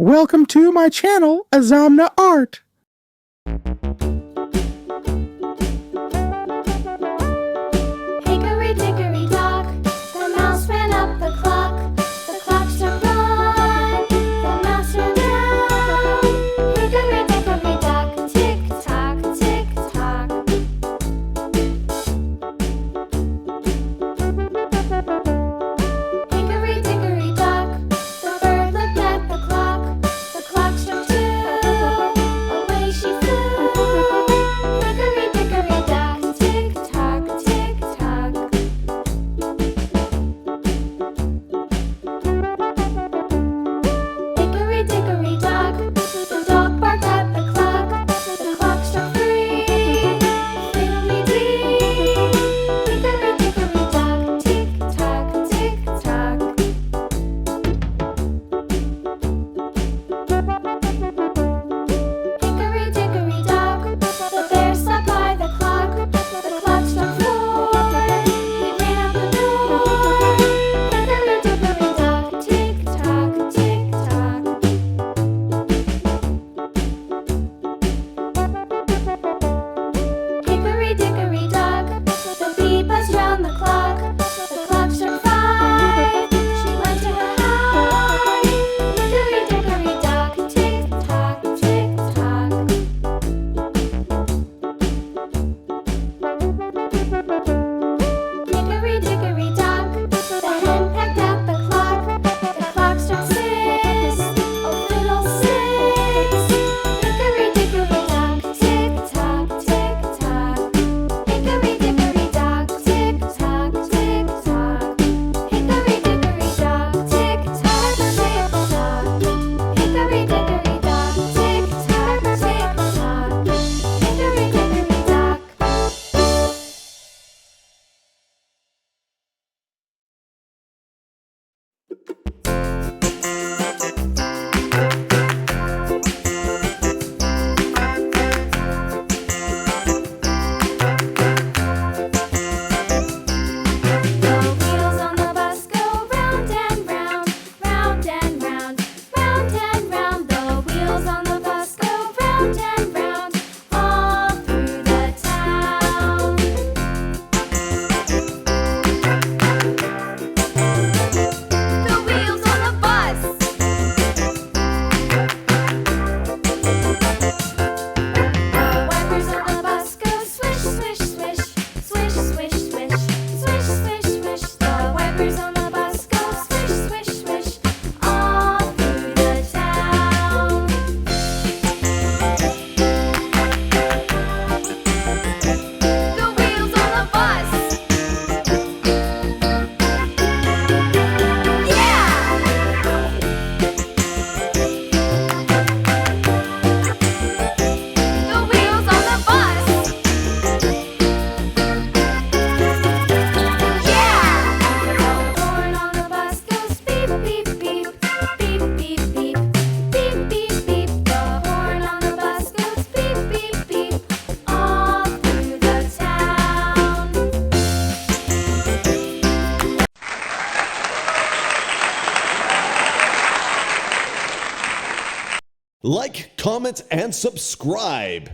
Welcome to my channel, Izamnaart. Hickory dickory dock, the mouse ran up the clock. The clock struck one, the mouse ran down. Hickory dickory dock, tick tock, tick tock. Hickory dickory dock, the bird looked at the clock. The clock struck two, away she flew. Hickory dickory dock, tick tock, tick tock. Hickory dickory dock, the dog barked at the clock. The clock struck three, fiddly-dee. Hickory dickory dock, tick tock, tick tock. Hickory dickory dock, the bear sat by the clock. The clock struck four, he ran out the door. Hickory dickory dock, tick tock, tick tock. Hickory dickory dock, the bee buzzed round the clock. The clock struck five, she went to her hive. Hickory dickory dock, tick tock, tick tock. Hickory dickory dock, the hen pecked at the clock. The clock struck six, oh fiddlesticks. Hickory dickory dock, tick tock, tick tock. Hickory dickory dock, tick tock, tick tock. Hickory dickory dock, tick tock, tick tock. Hickory dickory dock, tick tock, tick tock. Hickory dickory dock. The wheels on the bus go round and round, round and round, round and round. The wheels on the bus go round and round, all through the town. The wheels on the bus. The wipers on the bus go swish, swish, swish, swish, swish, swish, swish, swish, swish. The wipers on the bus go swish, swish, swish, all through the town. The wheels on the bus. Yeah! The wheels on the bus. Yeah! The horn on the bus goes beep, beep, beep, beep, beep, beep, beep, beep, beep. The horn on the bus goes beep, beep, beep, all through the town. Like, comment, and subscribe.